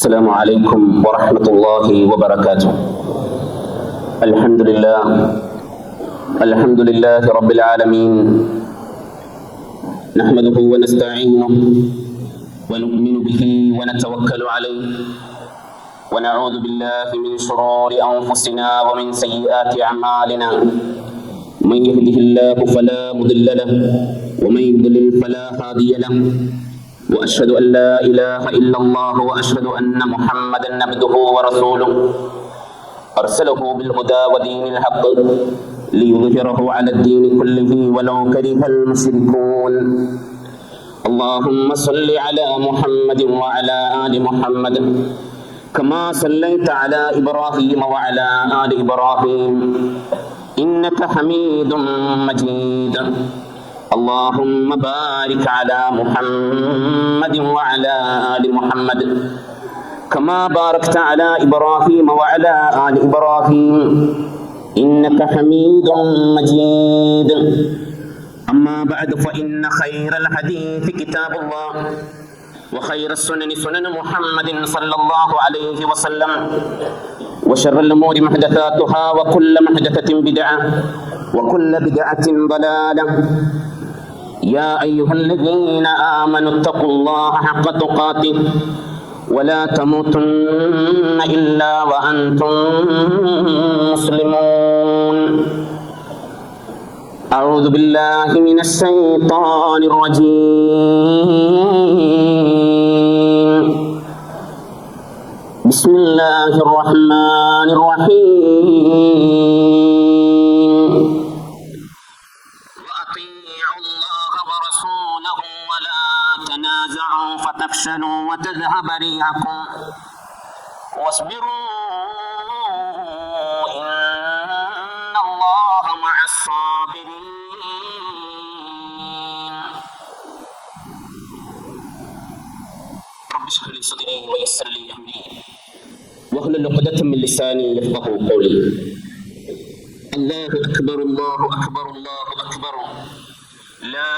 السلام عليكم ورحمة الله وبركاته. الحمد لله رب العالمين، نحمده ونستعينه ونؤمن به ونتوكل عليه ونعوذ بالله من شرور أنفسنا ومن سيئات أعمالنا. من يهده الله فلا مضل له ومن يضلل فلا هادي له، وأشهد أن لا إله إلا الله وأشهد أن محمدا عبده ورسوله أرسله بالهدى ودين الحق ليظهره على الدين كله ولو كره المشركون. اللهم صل على محمد وعلى آل محمد كما صليت على إبراهيم وعلى آل إبراهيم إنك حميد مجيد. اللهم بارك على محمد وعلى آل محمد كما باركت على إبراهيم وعلى آل إبراهيم إنك حميد مجيد. أما بعد، فإن خير الحديث كتاب الله، وخير السنن سنن محمد صلى الله عليه وسلم، وشر الأمور محدثاتها، وكل محدثة بدعة، وكل بدعة ضلالة. يا أيها الذين آمنوا اتقوا الله حق تقاته ولا تموتن إلا وأنتم مسلمون. أعوذ بالله من الشيطان الرجيم. بسم الله الرحمن الرحيم. وأطيعوا الله ورسوله ولا تنازعوا فتفشلوا وتذهب ريحكم واصبروا إن الله مع الصابرين. رب اشرح لي صدري ويسر لي أمري واحلل عقدة من لساني يفقهوا قولي. الله أكبر الله أكبر الله أكبر، لا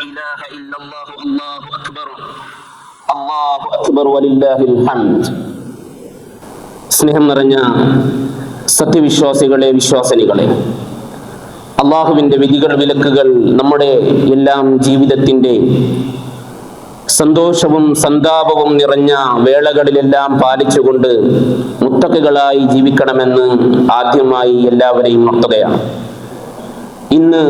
إله إلا الله الله أكبر الله أكبر ولله الحمد. സ്നേഹം നിറഞ്ഞ സത്യവിശ്വാസികളെ, വിശ്വാസിനികളെ, അള്ളാഹുവിൻ്റെ വിധികൾ വിലക്കുകൾ നമ്മുടെ എല്ലാം ജീവിതത്തിൻ്റെ സന്തോഷവും സന്താപവും നിറഞ്ഞ വേളകളിലെല്ലാം പാലിച്ചുകൊണ്ട് മുത്തഖികളായി ജീവിക്കണമെന്ന് ആദ്യമായി എല്ലാവരെയും ഉണർത്തുകയാണ്. ഇന്ന്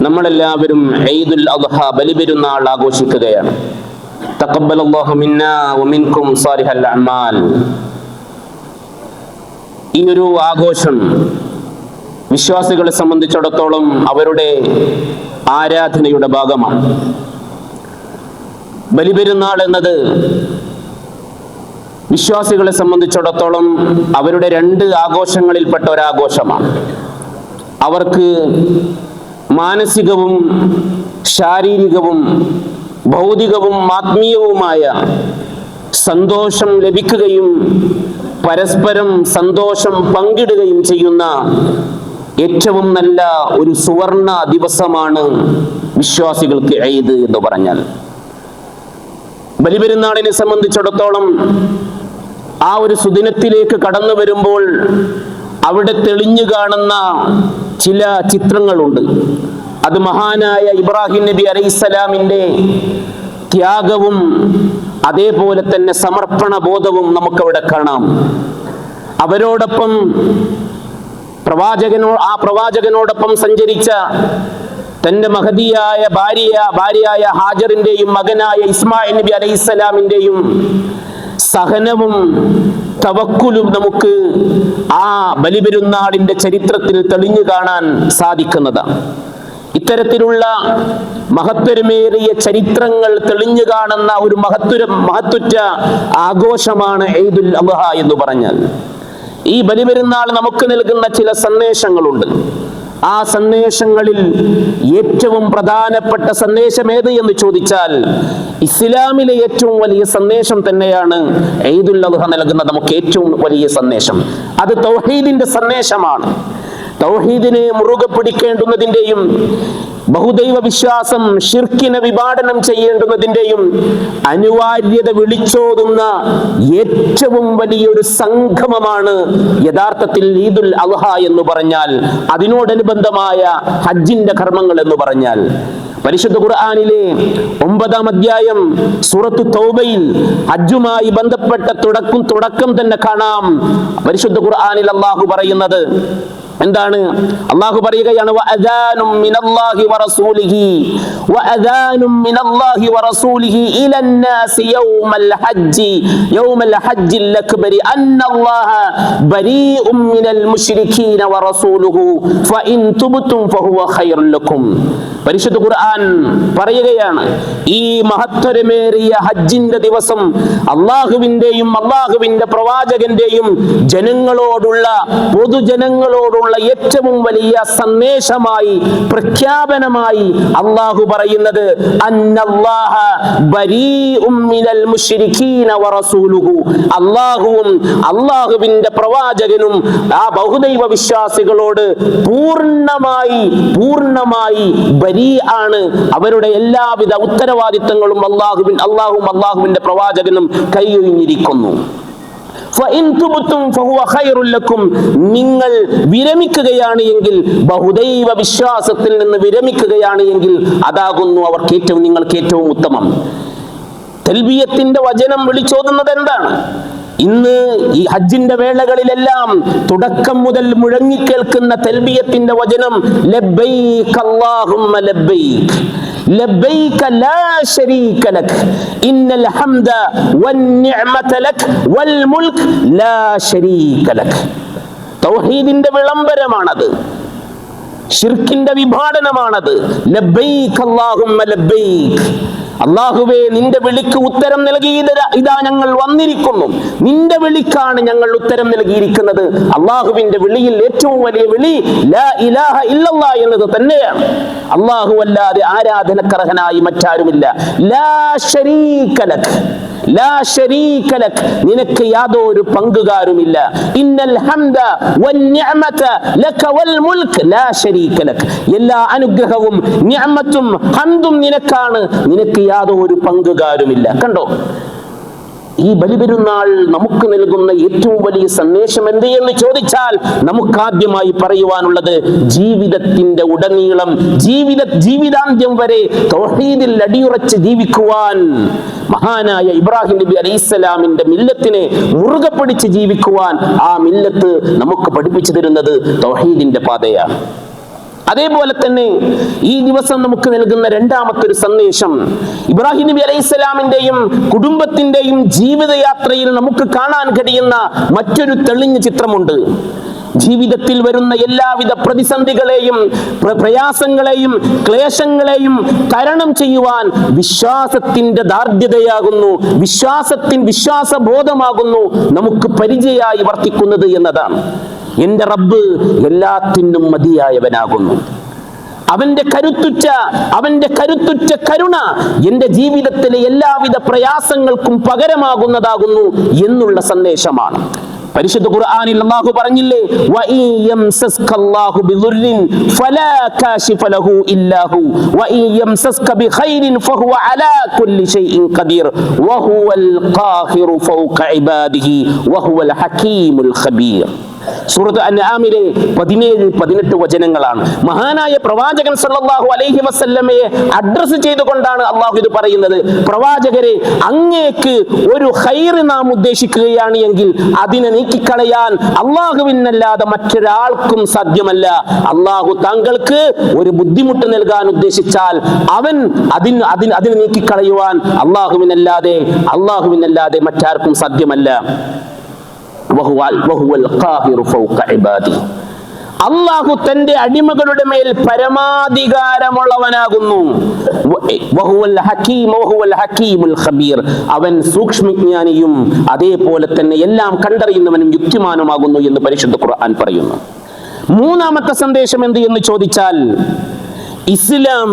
നമ്മളെല്ലാവരും ഈദുൽ അദ്ഹ, ബലിപെരുന്നാൾ ആഘോഷിക്കുകയാണ്. തഖബ്ബലല്ലാഹു മിന്നാ വമിൻകും സാലിഹൽ അഅ്മാൽ. ഈ ഒരു ആഘോഷം വിശ്വാസികളെ സംബന്ധിച്ചിടത്തോളം അവരുടെ ആരാധനയുടെ ഭാഗമാണ്. ബലിപെരുന്നാൾ എന്നത് വിശ്വാസികളെ സംബന്ധിച്ചിടത്തോളം അവരുടെ രണ്ട് ആഘോഷങ്ങളിൽപ്പെട്ട ഒരാഘോഷമാണ്. അവർക്ക് മാനസികവും ശാരീരികവും ഭൗതികവും ആത്മീയവുമായ സന്തോഷം ലഭിക്കുകയും പരസ്പരം സന്തോഷം പങ്കിടുകയും ചെയ്യുന്ന ഏറ്റവും നല്ല ഒരു സുവർണ ദിവസമാണ് വിശ്വാസികൾക്ക് ഈദ് എന്ന് പറഞ്ഞാൽ. ബലിപെരുന്നാളിനെ സംബന്ധിച്ചിടത്തോളം ആ ഒരു സുദിനത്തിലേക്ക് കടന്നു വരുമ്പോൾ അവിടെ തെളിഞ്ഞു കാണുന്ന ചില ചിത്രങ്ങളുണ്ട്. അത് മഹാനായ ഇബ്രാഹിം നബി അലൈഹിസ്സലാമിൻ്റെ ത്യാഗവും അതേപോലെ തന്നെ സമർപ്പണ ബോധവും നമുക്കവിടെ കാണാം. അവരോടൊപ്പം പ്രവാചകനോടൊപ്പം സഞ്ചരിച്ച തന്റെ മഹദിയായ ഭാര്യയായ ഹാജറിന്റെയും മകനായ ഇസ്മായിൽ നബി അലൈഹിസ്സലാമിന്റെയും സഹനവും തവക്കുലും നമുക്ക് ആ ബലിപെരുന്നാളിന്റെ ചരിത്രത്തിൽ തെളിഞ്ഞു കാണാൻ സാധിക്കുന്നതാണ്. ഇത്തരത്തിലുള്ള മഹത്വരമേറിയ ചരിത്രങ്ങൾ തെളിഞ്ഞു കാണുന്ന ഒരു മഹത്വറ്റ ആഘോഷമാണ് ഈദുൽ അദ്ഹ എന്ന് പറഞ്ഞാൽ. ഈ ബലിപെരുന്നാൾ നമുക്ക് നൽകുന്ന ചില സന്ദേശങ്ങളുണ്ട്. ആ സന്ദേശങ്ങളിൽ ഏറ്റവും പ്രധാനപ്പെട്ട സന്ദേശം ഏത് എന്ന് ചോദിച്ചാൽ ഇസ്ലാമിലെ ഏറ്റവും വലിയ സന്ദേശം തന്നെയാണ് ഈദുൽ അദ്ഹ നൽകുന്ന നമുക്ക് ഏറ്റവും വലിയ സന്ദേശം. അത് തൗഹീദിന്റെ സന്ദേശമാണ്. തൗഹീദിനെ മുറുകെ പിടിക്കേണ്ടുന്നതിൻ്റെയും ബഹുദൈവ വിശ്വാസം ഷിർക്കിനെ വിഭാടനം ചെയ്യേണ്ടുന്നതിന്റെയും അനിവാര്യത വിളിച്ചോതുന്ന ഏറ്റവും വലിയൊരു സംഗമമാണ് യഥാർത്ഥത്തിൽ ഈദുൽ അദ്ഹ എന്ന് പറഞ്ഞാൽ, അതിനോടനുബന്ധമായ ഹജ്ജിന്റെ കർമ്മങ്ങൾ എന്ന് പറഞ്ഞാൽ. പരിശുദ്ധ ഖുർആനിലെ 9-ാം അധ്യായം സൂറത്തു തൗബയിൽ ഹജ്ജുമായി ബന്ധപ്പെട്ട തുടക്കം തന്നെ കാണാം. പരിശുദ്ധ ഖുർആനിൽ അല്ലാഹു പറയുന്നത് എന്താണ്? അല്ലാഹു പറയുകയാണ്, വഅദാനും മിനല്ലാഹി വറസൂലിഹി വഅദാനും മിനല്ലാഹി വറസൂലിഹി ഇലന്നാസി യൗമൽ ഹജ്ജിൽ അക്ബരി അന്നല്ലാഹ ബരീഉം മിനൽ മുശ്രികീന വറസൂലുഹു ഫഇൻ തുബ്തും ഫഹുവ ഖൈറുൽ ലക്കും. പരിശുദ്ധ ഖുർആൻ പറയുകയാണ്, ഈ മഹത്വരമേറിയ ഹജ്ജിന്റെ ദിവസം അല്ലാഹുവിന്റെയും അല്ലാഹുവിന്റെ പ്രവാചകന്റെയും ജനങ്ങളോടുള്ള പൊതുജനങ്ങളോടുള്ള ഏറ്റവും വലിയ സന്ദേശമായി, പ്രഖ്യാപനമായി അല്ലാഹു പറയുന്നത് അന്നല്ലാഹ ബരീഉം മിനൽ മുശ്രികീന വറസൂലുഹു. അല്ലാഹുവും അല്ലാഹുവിന്റെ പ്രവാചകനും ആ ബഹുദൈവ വിശ്വാസികളോട് പൂർണ്ണമായി ബരീ ആണ്. അവരുടെ എല്ലാവിധ ഉത്തരവാദിത്തങ്ങളും അല്ലാഹുവും അല്ലാഹുവിന്റെ പ്രവാചകനും കൈയൊഴിഞ്ഞിരിക്കുന്നു. നിങ്ങൾ വിരമിക്കുകയാണ് എങ്കിൽ, ബഹുദൈവ വിശ്വാസത്തിൽ നിന്ന് വിരമിക്കുകയാണ് എങ്കിൽ അതാകുന്നു നിങ്ങൾക്ക് ഏറ്റവും ഉത്തമം. തൽബിയത്തിന്റെ വചനം വിളിച്ചോതുന്നത് എന്താണ്? ഇന്ന് ഈ ഹജ്ജിന്റെ വേളകളിലെല്ലാം തുടക്കം മുതൽ മുഴങ്ങിക്കേൾക്കുന്ന തൽബിയത്തിന്റെ വചനം ലബ്ബൈക അല്ലാഹുമ്മ ലബ്ബൈക ലബ്ബൈക ലാ ശരീക ലക് ഇന്നൽ ഹംദ വന്നിഅമത ലക് വൽ മുൽക് ലാ ശരീക ലക്. തൗഹീദിന്റെ വിളംബരമാണത്, ശിർക്കിന്റെ വിഭാടനമാണത്. ലബ്ബൈക അല്ലാഹുമ്മ ലബ്ബൈക, അല്ലാഹുവേ നിന്റെ വിളിക്ക് ഉത്തരം നൽകി ഇതാ ഞങ്ങൾ വന്നിരിക്കുന്നു. നിന്റെ വിളിക്കാണ് ഞങ്ങൾ ഉത്തരം നൽകിയിരിക്കുന്നത്. അല്ലാഹുവിന്റെ വിളിയിൽ ഏറ്റവും വലിയ വിളി ലാ ഇലാഹ ഇല്ലല്ലാഹ് എന്നത് തന്നെയാണ്. അല്ലാഹു അല്ലാതെ ആരാധനക്കർഹനായി മറ്റാരുമില്ല. ലാ ശരീക ലക്, ലാ ശരീക ലക്, നിനക്ക് യാതൊരു പങ്കുകാരുമില്ല. ഇന്നൽ ഹംദ വന്നിഅമത ലക വൽ മുൽക് ലാ ശരീക ലക്, എല്ലാ അനുഗ്രഹവും നിഅമത്തും ഹംദും നിനക്കാണ്, നിനക്ക് യാതൊരു പങ്കുകാരുമില്ല. കണ്ടോ, ഈ ബലിപെരുന്നാൾ നമുക്ക് നൽകുന്ന ഏറ്റവും വലിയ സന്ദേശം എന്ത് എന്ന് ചോദിച്ചാൽ നമുക്കാദ്യമായി പറയുവാനുള്ളത്, ജീവിതത്തിന്റെ ഉടനീളം ജീവിതാന്ത്യം വരെ തൗഹീദിൽ അടിയുറച്ച് ജീവിക്കുവാൻ, മഹാനായ ഇബ്രാഹിം നബി അലൈഹിസ്സലാമിന്റെ മില്ലത്തിനെ മുറുകെ പിടിച്ച് ജീവിക്കുവാൻ ആ മില്ലത്ത് നമുക്ക് പഠിപ്പിച്ചു തരുന്നത് തൗഹീദിന്റെ പാതയാണ്. അതേപോലെ തന്നെ ഈ ദിവസം നമുക്ക് നൽകുന്ന രണ്ടാമത്തെ ഒരു സന്ദേശം, ഇബ്രാഹിം നബി അലൈഹിസ്സലാമിന്റെയും കുടുംബത്തിന്റെയും ജീവിതയാത്രയിൽ നമുക്ക് കാണാൻ കഴിയുന്ന മറ്റൊരു തെളിഞ്ഞ ചിത്രമുണ്ട്. ജീവിതത്തിൽ വരുന്ന എല്ലാവിധ പ്രതിസന്ധികളെയും പ്രയാസങ്ങളെയും ക്ലേശങ്ങളെയും തരണം ചെയ്യുവാൻ വിശ്വാസത്തിന്റെ ദാർഢ്യതയാകുന്നു, വിശ്വാസബോധമാകുന്നു നമുക്ക് പരിചയമായി വർത്തിക്കുന്നത് എന്നതാണ്. എന്റെ റബ്ബ് എല്ലാത്തിനും മതിയായവനാകുന്നു. അവന്റെ കരുത്തുറ്റ കരുണ എന്റെ ജീവിതത്തിലെ എല്ലാവിധ പ്രയാസങ്ങൾക്കും പകരമാകുന്നതാകുന്നു എന്നുള്ള സന്ദേശമാണ്. പരിശുദ്ധ ഖുർആനിൽ അല്ലാഹു പറഞ്ഞില്ലേ, വഇൻ യംസസ്കല്ലാഹു ബിദുർരിൻ ഫലാ കാശിഫ ലഹു ഇല്ലാ ഹു വഇൻ യംസസ്ക ബിഖൈരിൻ ഫഹുവ അലാ കുല്ലി ഷൈഇൻ ഖദീർ വഹുവൽ ഖാഹിറു ഫൗക ഇബാദിഹി വഹുവൽ ഹകീമുൽ ഖബീർ. സൂറത്ത് അൻആമിലെ 17-18 വചനങ്ങളാണ്. മഹാനായ പ്രവാചകൻ സല്ലല്ലാഹു അലൈഹി വസല്ലമയെ അഡ്രസ് ചെയ്തുകൊണ്ടാണ് അല്ലാഹു ഇത് പറയുന്നത്. പ്രവാചകരെ, അങ്ങേക്ക് ഒരു ഖൈർ നാം ഉദ്ദേശിക്കുകയാണ് എങ്കിൽ അതിനെ നീക്കിക്കളയാൻ അല്ലാഹുവിനല്ലാതെ മറ്റൊരാൾക്കും സാധ്യമല്ല. അല്ലാഹു താങ്കൾക്ക് ഒരു ബുദ്ധിമുട്ട് നൽകാൻ ഉദ്ദേശിച്ചാൽ അതിനെ നീക്കിക്കളയുവാൻ അല്ലാഹുവിനല്ലാതെ മറ്റാർക്കും സാധ്യമല്ല. അല്ലാഹു തന്റെ അടിമകളുടെ മേൽ പരമാധികാരമുള്ളവനാകുന്നു. അവൻ സൂക്ഷ്മജ്ഞാനിയും അതേപോലെ തന്നെ എല്ലാം കണ്ടറിയുന്നവനും യുക്തിമാനുമാകുന്നു എന്ന് പരിശുദ്ധ ഖുർആൻ പറയുന്നു. മൂന്നാമത്തെ സന്ദേശം എന്ത് എന്ന് ചോദിച്ചാൽ, ഇസ്ലാം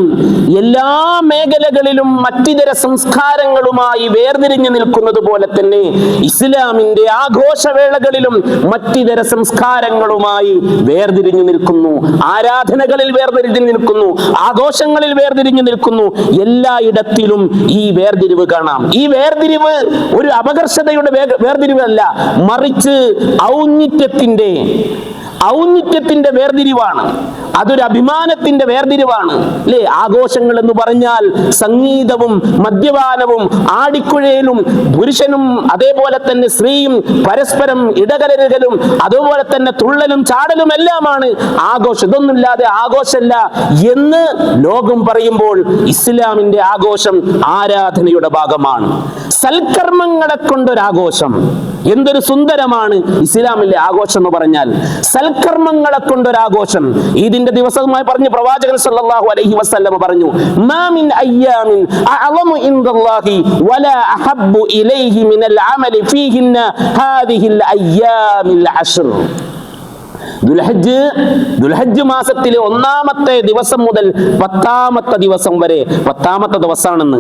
എല്ലാ മേഖലകളിലും മറ്റിതര സംസ്കാരങ്ങളുമായി വേർതിരിഞ്ഞു നിൽക്കുന്നത് പോലെ തന്നെ ഇസ്ലാമിന്റെ ആഘോഷവേളകളിലും മറ്റിതര സംസ്കാരങ്ങളുമായി വേർതിരിഞ്ഞു നിൽക്കുന്നു. ആരാധനകളിൽ വേർതിരിഞ്ഞു നിൽക്കുന്നു, ആഘോഷങ്ങളിൽ വേർതിരിഞ്ഞു നിൽക്കുന്നു. എല്ലായിടത്തിലും ഈ വേർതിരിവ് കാണാം. ഈ വേർതിരിവ് ഒരു അപകർഷതയുടെ വേർതിരിവല്ല, മറിച്ച് ഔന്നിത്യത്തിന്റെ വേർതിരിവാണ്. അതൊരു അഭിമാനത്തിന്റെ വേർതിരിവാണ് അല്ലേ? ആഘോഷങ്ങൾ എന്ന് പറഞ്ഞാൽ സംഗീതവും മദ്യപാനവും ആടിക്കുഴയിലും പുരുഷനും അതേപോലെ തന്നെ സ്ത്രീയും പരസ്പരം ഇടകലരുകലും അതുപോലെ തന്നെ തുള്ളലും ചാടലും എല്ലാമാണ് ആഘോഷം. ഇതൊന്നുമില്ലാതെ ആഘോഷമല്ല എന്ന് ലോകം പറയുമ്പോൾ ഇസ്ലാമിന്റെ ആഘോഷം ആരാധനയുടെ ഭാഗമാണ്. സൽക്കർമ്മങ്ങളെ കൊണ്ടൊരാഘോഷം, എന്തൊരു സുന്ദരമാണ് ഇസ്ലാമിലെ ആഘോഷം എന്ന് പറഞ്ഞാൽ. സൽക്കർമ്മങ്ങളെ കൊണ്ടൊരാഘോഷം. ഈദിന്റെ ദിവസവുമായി പറഞ്ഞു പ്രവാചകൻ സല്ലല്ലാഹു അലൈഹി വസല്ലം പറഞ്ഞു, മാ മിൻ അയ്യാമിൻ അഅളമു ഇൻദല്ലാഹി വലാ അഹബ്ബു ഇലൈഹി മിനൽ അമലി ഫീഹിന്ന ഹാദിഹിൽ അയ്യാമിൽ അശ്ർ. ദുൽഹജ്ജ് മാസത്തിലെ 1-ാമത്തെ ദിവസം മുതൽ 10-ാമത്തെ ദിവസം വരെ, 10-ാമത്തെ ദിവസമാണെന്ന്.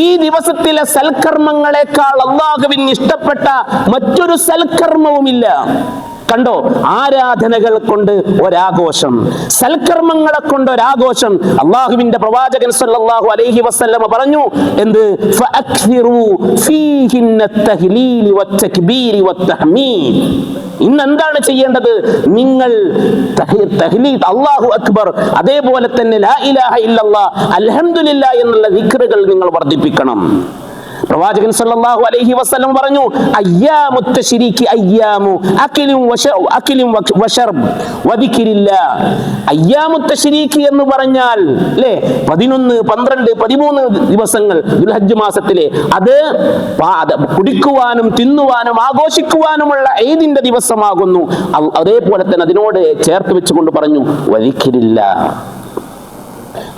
ഈ ദിവസത്തിലെ സൽക്കർമ്മങ്ങളെക്കാൾ അല്ലാഹുവിന് ഇഷ്ടപ്പെട്ട മറ്റൊരു സൽക്കർമ്മവുമില്ല. കണ്ടോ, ആരാധനകൾ കൊണ്ട് ഒരാഘോഷം, സൽക്കർമ്മങ്ങളെ കൊണ്ട് ഒരാഘോഷം. അള്ളാഹുവിന്റെ പ്രവാചകൻ സല്ലല്ലാഹു അലൈഹി വസല്ലം പറഞ്ഞു, എന്ത്? ഫഅക്സിറു ഫീഹിന്ന തഹ്ലീൽ വത്തക്ബീർ വത്തഹ്മീദ്. ഇന്ന് എന്താണ് ചെയ്യേണ്ടത്? നിങ്ങൾ തഹ്ലീൽ, അല്ലാഹു അക്ബർ, അതേപോലെ തന്നെ ലാ ഇലാഹ ഇല്ലല്ലാഹ്, അൽഹംദുലില്ലാഹ് എന്നുള്ള ദിക്റുകൾ നിങ്ങൾ വർദ്ധിപ്പിക്കണം. പ്രവാചകൻ സല്ലല്ലാഹു അലൈഹി വസല്ലം പറഞ്ഞു, അയ്യാമു തശ്രീകി അയ്യാമു അക്ലിൻ വശർബ് വദിക്രില്ലാഹ്. അയ്യാമു തശ്രീകി എന്ന് പറഞ്ഞാൽ അല്ലേ 11, 12, 13 ദിവസങ്ങൾ ദുൽഹജ്ജ് മാസത്തിലെ, അത് കുടിക്കുവാനും തിന്നുവാനും ആഘോഷിക്കുവാനുമുള്ള ഈദിന്റെ ദിവസമാകുന്നു. അതേപോലെ തന്നെ അതിനോട് ചേർത്ത് വെച്ചുകൊണ്ട് പറഞ്ഞു വദിക്രില്ലാഹ്,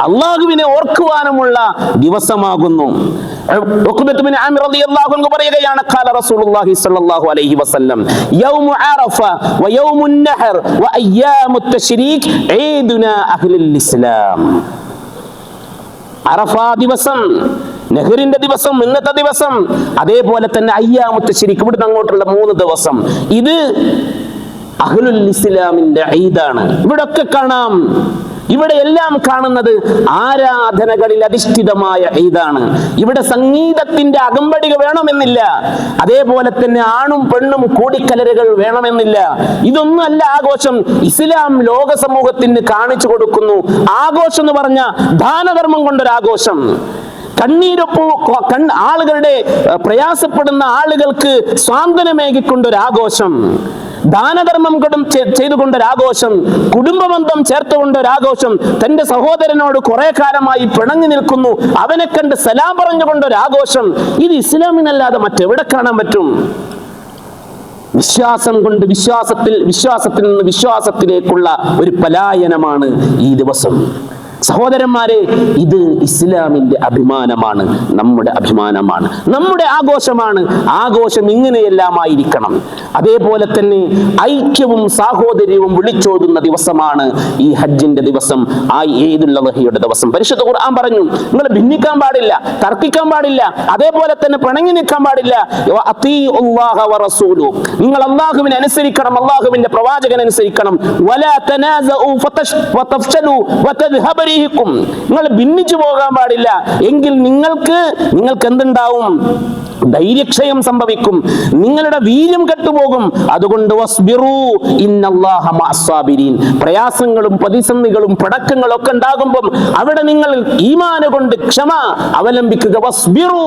അള്ളാഹുവിനെ ഓർക്കുവാനുമുള്ള ദിവസമാകുന്നു. ഉഖ്ബത്ത് ബിൻ ആമിർ റളിയല്ലാഹു അൻഹു പറയുകയാണ്, ഖാല റസൂലുള്ളാഹി സ്വല്ലല്ലാഹു അലൈഹി വസല്ലം യൗമു അറഫ വ യൗമുൻ നഹർ വ അയ്യാമുത് തശ്രീക് ഈദുനാ അഹ്ലുൽ ഇസ്ലാം. അറഫ ദിവസം, നെഹ്റിന്റെ ദിവസം, ഇന്നത്തെ ദിവസം, അതേപോലെ തന്നെ അയ്യാമുത് തശ്രീക്, ഇവിടുന്ന് അങ്ങോട്ടുള്ള 3 ദിവസം, ഇത് അഹ്ലുൽ ഇസ്ലാമിന്റെ ഈദാണ്. ഇവിടൊക്കെ കാണാം, ഇവിടെ എല്ലാം കാണുന്നത് ആരാധനകളിൽ അധിഷ്ഠിതമായ ഈദാണ്. ഇവിടെ സംഗീതത്തിന്റെ അകമ്പടിക വേണമെന്നില്ല, അതേപോലെ തന്നെ ആണും പെണ്ണും കൂടിക്കലരുകൾ വേണമെന്നില്ല. ഇതൊന്നും അല്ല ആഘോഷം. ഇസ്ലാം ലോക സമൂഹത്തിന് കാണിച്ചു കൊടുക്കുന്നു, ആഘോഷം എന്ന് പറഞ്ഞ ദാനധർമ്മം കൊണ്ടൊരാഘോഷം. ആളുകളുടെ പ്രയാസപ്പെടുന്ന ആളുകൾക്ക് സ്വാന്തനമേകിക്കൊണ്ടൊരാഘോഷം, ദാനധർമ്മം ചെയ്തുകൊണ്ടൊരാഘോഷം, കുടുംബബന്ധം ചേർത്തുകൊണ്ടൊരാഘോഷം, തന്റെ സഹോദരനോട് കുറെ കാലമായി പിണങ്ങി നിൽക്കുന്നു, അവനെ കണ്ട് സലാം പറഞ്ഞുകൊണ്ടൊരാഘോഷം. ഇത് ഇസ്ലാമിനല്ലാതെ മറ്റെവിടെ കാണാൻ പറ്റും? വിശ്വാസം കൊണ്ട് വിശ്വാസത്തിൽ നിന്ന് വിശ്വാസത്തിലേക്കുള്ള ഒരു പലായനമാണ് ഈ ദിവസം. സഹോദരന്മാരെ, ഇത് ഇസ്ലാമിന്റെ അഭിമാനമാണ്, നമ്മുടെ അഭിമാനമാണ്, നമ്മുടെ ആഘോഷമാണ്. ആഘോഷം ഇങ്ങനെയെല്ലാമായിരിക്കണം. അതേപോലെ തന്നെ ഐക്യവും സാഹോദര്യവും വിളിച്ചോതുന്ന ദിവസമാണ് ഈ ഹജ്ജിന്റെ ദിവസം, ഈദുൽ അദ്ഹയുടെ ദിവസം. പരിശുദ്ധ ഖുർആൻ പറഞ്ഞു, നിങ്ങൾ ഭിന്നിക്കാൻ പാടില്ല, തർക്കിക്കാൻ പാടില്ല, അതേപോലെ തന്നെ പിണങ്ങി നിൽക്കാൻ പാടില്ല. നിങ്ങൾ അല്ലാഹുവിനെ അനുസരിക്കണം, അല്ലാഹുവിന്റെ പ്രവാചകനെ അനുസരിക്കണം. വലാ തനാസഉ ഫതഫ്ശലു വതദ്ഹബ റിഹുക്കും. നിങ്ങൾ ഭിന്നിച്ചു പോകാൻ പാടില്ല, എങ്കിൽ നിങ്ങൾക്ക് എന്തുണ്ടാവും? ധൈര്യക്ഷയം സംഭവിക്കും, നിങ്ങളുടെ വീര്യം കെട്ടുപോകും. അതുകൊണ്ട് വസ്ബിറൂ ഇന്നല്ലാഹ മഅസ്സാബിരീൻ. പ്രയാസങ്ങളും പ്രതിസന്ധികളും പടക്കങ്ങളും ഒക്കെ ഉണ്ടാകുമ്പോൾ അവിടെ നിങ്ങൾ ഈമാൻ കൊണ്ട് ക്ഷമ അവലംബിക്കുക. വസ്ബിറൂ,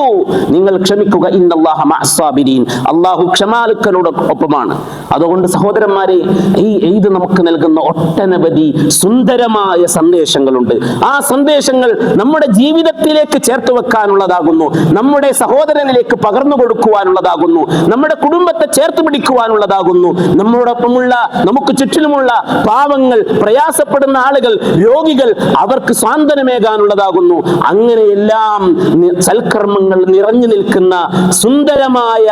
നിങ്ങൾ ക്ഷമിക്കുക. ഇന്നല്ലാഹ മഅസ്സാബിരീൻ, അല്ലാഹു ക്ഷമാലുക്കളോടൊപ്പമാണ്. അതുകൊണ്ട് സഹോദരന്മാരെ, ഈ ഈദ് നമുക്ക് നൽകുന്ന ഒട്ടനവധി സുന്ദരമായ സന്ദേശങ്ങളുണ്ട്. ആ സന്ദേശങ്ങൾ നമ്മുടെ ജീവിതത്തിലേക്ക് ചേർത്ത് വെക്കാനുള്ളതാകുന്നു, നമ്മുടെ സഹോദരനിലേക്ക് പകർന്നു കൊടുക്കുവാനുള്ളതാകുന്നു, നമ്മുടെ കുടുംബത്തെ ചേർത്ത് പിടിക്കുക പരിഹരിക്കുവാനുള്ളതാകുന്നു. നമ്മോടൊപ്പമുള്ള നമുക്ക് ചുറ്റിലുമുള്ള പാവങ്ങൾ, പ്രയാസപ്പെടുന്ന ആളുകൾ, രോഗികൾ, അവർക്ക് സാന്ത്വനമേകാനുള്ളതാകുന്നു. അങ്ങനെയെല്ലാം സൽക്കർമ്മങ്ങൾ നിറഞ്ഞു നിൽക്കുന്ന സുന്ദരമായ,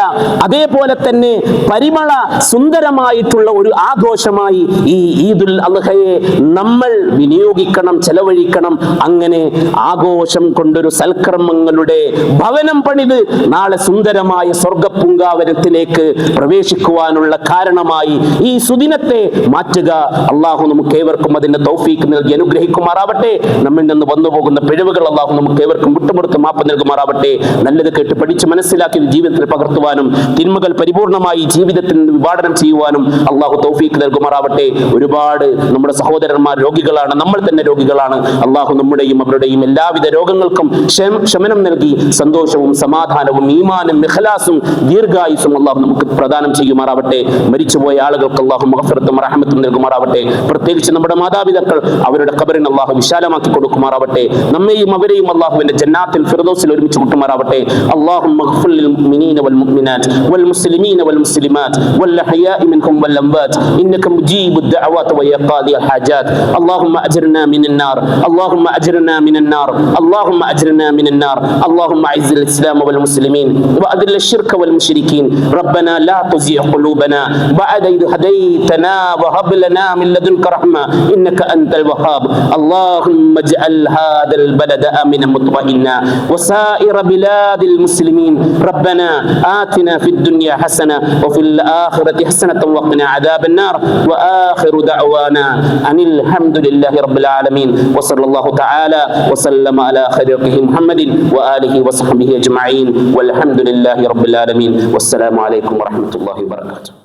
അതേപോലെ തന്നെ പരിമള സുന്ദരമായിട്ടുള്ള ഒരു ആഘോഷമായി ഈ ഈദുൽ അദ്ഹയെ നമ്മൾ വിനിയോഗിക്കണം, ചെലവഴിക്കണം. അങ്ങനെ ആഘോഷം കൊണ്ടൊരു സൽക്കർമ്മങ്ങളുടെ ഭവനം പണിത് നാളെ സുന്ദരമായ സ്വർഗപ്പൂങ്കാവനത്തിലേക്ക് പ്രവേശിക്കുവാനുള്ള കാരണമായി ഈ സുദിനത്തെ മാറ്റുക. അള്ളാഹു നമുക്ക് ഏവർക്കും അതിന്റെ തൗഫീക്ക് നൽകി അനുഗ്രഹിക്കുമാറാവട്ടെ. നമ്മിൽ നിന്ന് വന്നുപോകുന്ന പിഴവുകൾ അള്ളാഹു നമുക്ക് ഏവർക്കും വിട്ടുമുടുത്ത് മാപ്പ് നൽകുമാറാവട്ടെ. നല്ലത് കേട്ട് പഠിച്ച് മനസ്സിലാക്കി ജീവിതത്തിൽ പകർത്തുവാനും തിന്മകൾ പരിപൂർണമായി ജീവിതത്തിൽ വിഭാടനം ചെയ്യുവാനും അള്ളാഹു തൗഫീക്ക് നൽകുമാറാവട്ടെ. ഒരുപാട് നമ്മുടെ സഹോദരന്മാർ രോഗികളാണ്, നമ്മൾ തന്നെ രോഗികളാണ്. അള്ളാഹു നമ്മുടെയും അവരുടെയും എല്ലാവിധ രോഗങ്ങൾക്കും ശമനം നൽകി സന്തോഷവും സമാധാനവും ഈമാനും ഇഖ്ലാസും ദീർഘായുസ്സും അള്ളാഹു നമുക്ക് പ്രദാനം ചെയ്യുമാറാവട്ടെ. മരിച്ചുപോയ ആളുകൾക്ക് അള്ളാഹു മഗ്ഫിറത്തും റഹ്മത്തും നൽകുമാറാവട്ടെ. പ്രത്യേകിച്ച് നമ്മുടെ മാതാപിതാക്കൾ, അവരുടെ ഖബറിനെ അള്ളാഹു വിശാലമാക്കി കൊടുക്കുമാറാവട്ടെ. നമ്മെയും അവരെയും അള്ളാഹുവിന്റെ ജന്നാത്തിൽ ഫിർദൗസിൽ ഒരുമിച്ച് കൂട്ടുമാറാവട്ടെ. അല്ലാഹുമ്മ ഗ്ഫിർ ലിൽ മുഅ്മിനീന വൽ മുഅ്മിനാത്ത് വൽ മുസ്ലിമീന വൽ മുസ്ലിമാത്ത് വൽ അഹ്യാഇ മിൻഹും വൽ അംവാത്ത് ഇന്നക മുജീബുദ് ദഅവാത് വ ഖാദി അൽ ഹാജാത്ത്. اللهم أجرنا من النار، اللهم أجرنا من النار، اللهم أجرنا من النار. اللهم أعز الإسلام والمسلمين وأذل الشرك والمشركين. ربنا لا تزغ قلوبنا بعد إذ هديتنا وهب لنا من لدنك رحمة إنك أنت الوهاب. اللهم اجعل هذا البلد آمنا مطمئنا وسائر بلاد المسلمين. ربنا آتنا في الدنيا حسنة وفي الآخرة حسنة وقنا عذاب النار. وآخر دعوانا أن الحمد لله رب العالمين وصلى الله تعالى وسلم على خلقه محمد وآله وصحبه أجمعين والحمد لله رب العالمين. والسلام عليكم ورحمة الله وبركاته.